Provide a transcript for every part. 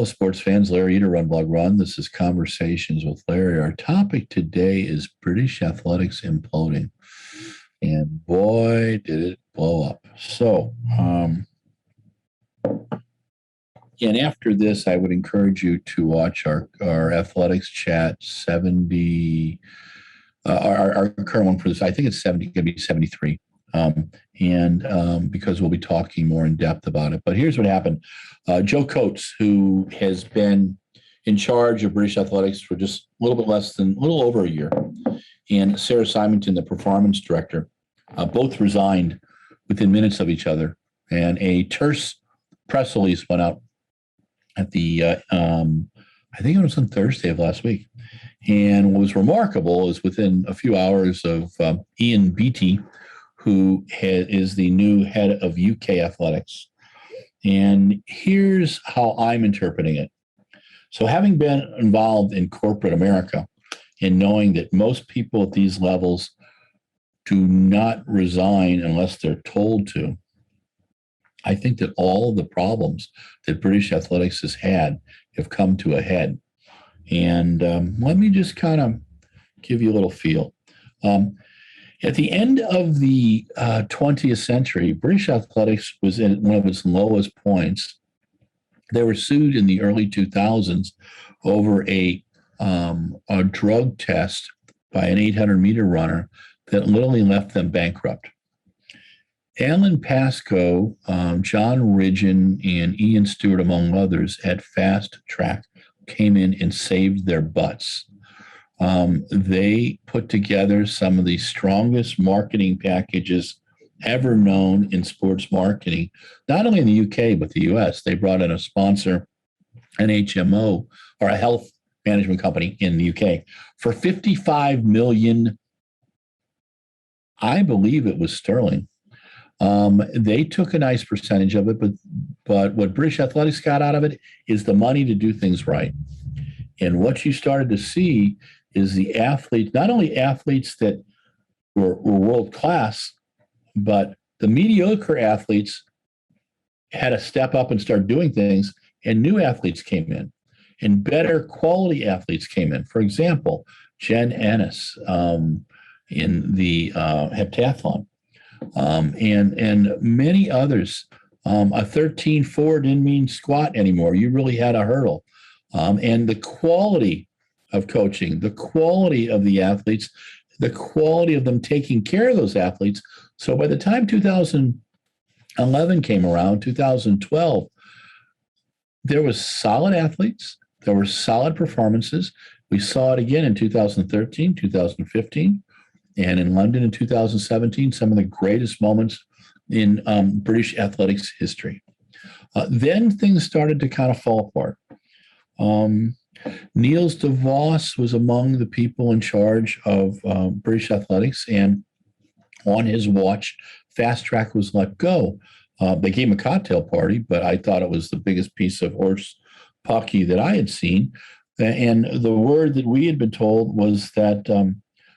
sports fans. Larry Eater, RunBlogRun. This is Conversations with Larry. Our topic today is British athletics imploding. And boy, did it blow up. So, and after this, I would encourage you to watch our athletics chat 70, our current one for this. I think it's 70, going to be 73. Because we'll be talking more in depth about it. But here's what happened. Joe Coates, who has been in charge of British athletics for just a little over a year, and Sarah Simonton, the performance director, both resigned within minutes of each other. And a terse press release went out at the, I think it was on Thursday of last week. And what was remarkable is within a few hours of Ian Beattie, who is the new head of UK athletics. And here's how I'm interpreting it. So having been involved in corporate America and knowing that most people at these levels do not resign unless they're told to, I think that all of the problems that British athletics has had have come to a head. And let me just kind of give you a little feel. At the end of the 20th century, British athletics was in one of its lowest points. They were sued in the early 2000s over a drug test by an 800-meter runner that literally left them bankrupt. Alan Pascoe, John Ridgen, and Ian Stewart, among others, at Fast Track came in and saved their butts. They put together some of the strongest marketing packages ever known in sports marketing, not only in the UK, but the US. They brought in a sponsor, an HMO, or a health management company in the UK, for 55 million, I believe it was sterling. They took a nice percentage of it, but what British athletics got out of it is the money to do things right. And what you started to see is the athletes, not only athletes that were world class, but the mediocre athletes had to step up and start doing things, and new athletes came in, and better quality athletes came in. For example, Jen Ennis in the heptathlon, and many others. A 13.4 didn't mean squat anymore. You really had a hurdle. And the quality of coaching, the quality of the athletes, the quality of them taking care of those athletes. So by the time 2011 came around, 2012, there was solid athletes, there were solid performances. We saw it again in 2013, 2015, and in London in 2017, some of the greatest moments in British athletics history. Then things started to kind of fall apart. Niels de Vos was among the people in charge of British athletics, and on his watch, Fast Track was let go. They gave him a cocktail party, but I thought it was the biggest piece of horse pucky that I had seen. And the word that we had been told was that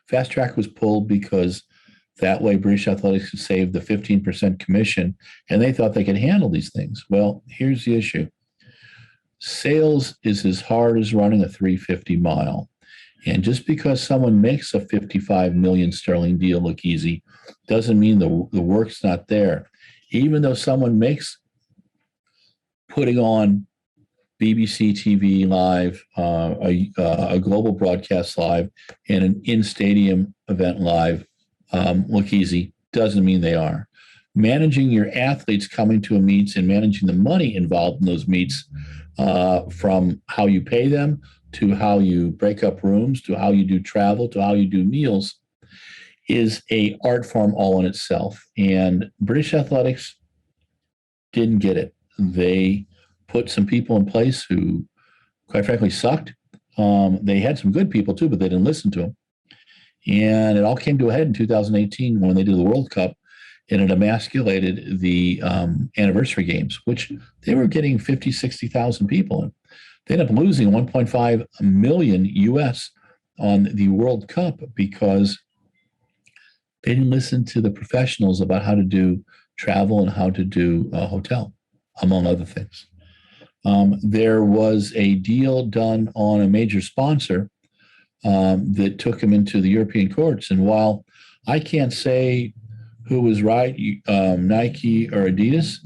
Fast Track was pulled because that way British athletics could save the 15% commission, and they thought they could handle these things. Well, here's the issue. Sales is as hard as running a 350 mile. And just because someone makes a 55 million sterling deal look easy doesn't mean the work's not there. Even though someone makes putting on BBC TV live, a global broadcast live, and an in-stadium event live look easy, doesn't mean they are. Managing your athletes coming to a meets and managing the money involved in those meets, from how you pay them to how you break up rooms to how you do travel to how you do meals, is a art form all in itself. And British athletics didn't get it. They put some people in place who, quite frankly, sucked. They had some good people too, but they didn't listen to them. And it all came to a head in 2018 when they did the World Cup, and it emasculated the anniversary games, which they were getting 50, 60,000 people in. They ended up losing 1.5 million US on the World Cup because they didn't listen to the professionals about how to do travel and how to do a hotel, among other things. There was a deal done on a major sponsor that took him into the European courts. And while I can't say who was right, Nike or Adidas,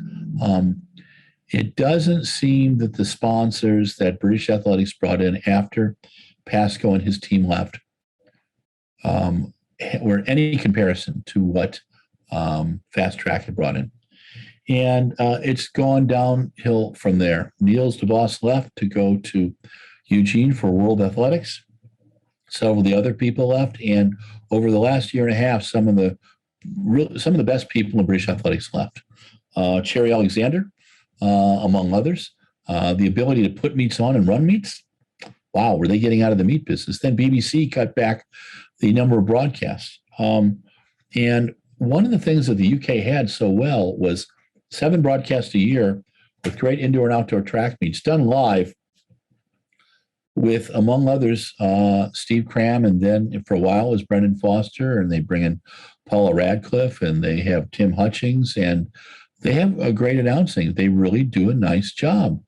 it doesn't seem that the sponsors that British Athletics brought in after Pascoe and his team left were any comparison to what Fast Track had brought in. And it's gone downhill from there. Niels DeVos left to go to Eugene for World Athletics. Several of the other people left, and over the last year and a half, some of the best people in British athletics left. Cherry Alexander, among others. The ability to put meets on and run meets. Wow, were they getting out of the meat business? Then BBC cut back the number of broadcasts. And one of the things that the UK had so well was 7 broadcasts a year with great indoor and outdoor track meets done live with, among others, Steve Cram, and then for a while was Brendan Foster, and they bring in Paula Radcliffe, and they have Tim Hutchings, and they have a great announcing. They really do a nice job.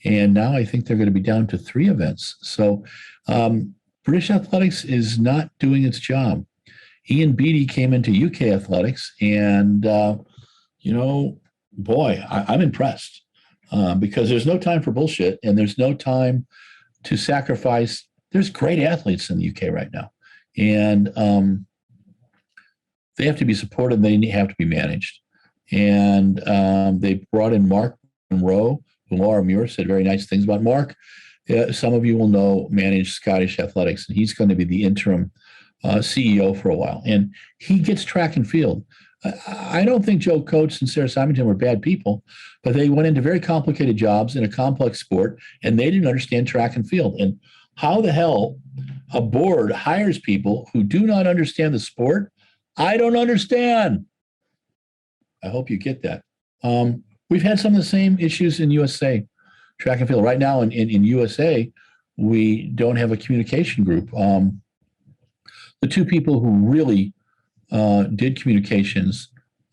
And now I think they're going to be down to 3 events. So British Athletics is not doing its job. Ian Beattie came into UK Athletics, and, boy, I'm impressed because there's no time for bullshit, and there's no time to sacrifice. There's great athletes in the UK right now, and they have to be supported. They have to be managed. And they brought in Mark Monroe, who Laura Muir said very nice things about. Mark, some of you will know, managed Scottish Athletics, and he's going to be the interim CEO for a while. And he gets track and field. I don't think Joe Coates and Sarah Symington were bad people, but they went into very complicated jobs in a complex sport, and they didn't understand track and field. And how the hell a board hires people who do not understand the sport, I don't understand. I hope you get that. We've had some of the same issues in USA track and field. Right now in USA, we don't have a communication group. The 2 people who really did communications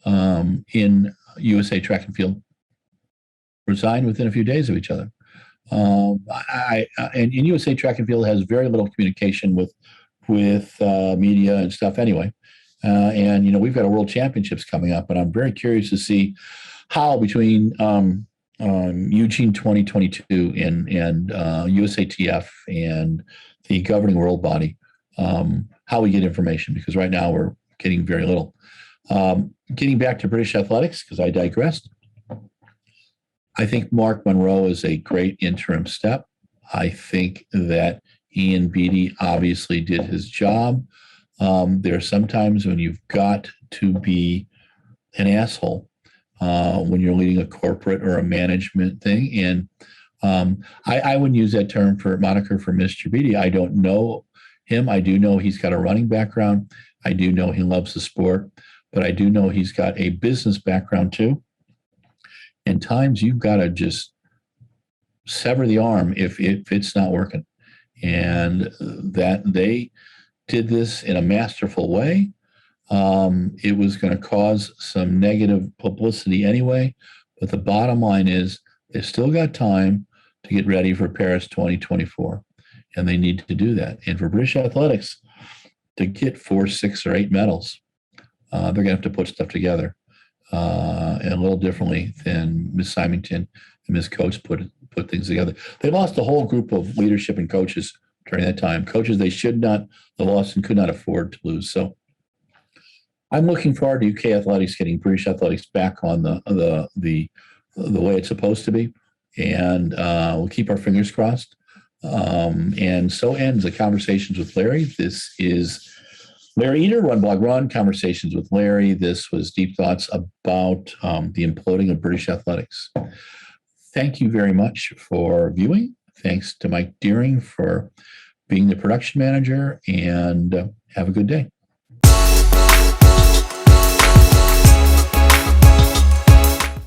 in USA track and field resigned within a few days of each other. And USA track and field has very little communication with media and stuff anyway. And we've got a World Championships coming up, and I'm very curious to see how between Eugene 2022 and USATF and the governing world body, how we get information, because right now we're getting very little. Getting back to British athletics, because I digressed, I think Mark Monroe is a great interim step. I think that Ian Beattie obviously did his job. There are some times when you've got to be an asshole when you're leading a corporate or a management thing. And I wouldn't use that term for moniker for Mr. Beattie. I don't know him. I do know he's got a running background. I do know he loves the sport, but I do know he's got a business background too. And times you've got to just sever the arm if it's not working. And that they did this in a masterful way. It was going to cause some negative publicity anyway, but the bottom line is they've still got time to get ready for Paris 2024, and they need to do that. And for British athletics to get 4, 6, or 8 medals, they're going to have to put stuff together and a little differently than Ms. Symington and Ms. Coates put things together. They lost a whole group of leadership and coaches during that time. Coaches they should not have lost and could not afford to lose. So I'm looking forward to UK athletics getting British athletics back on the way it's supposed to be, and we'll keep our fingers crossed. And so ends the Conversations with Larry. This is Larry Eater, RunBlogRun, Conversations with Larry. This was Deep Thoughts about the imploding of British athletics. Thank you very much for viewing. Thanks to Mike Deering for being the production manager, and have a good day.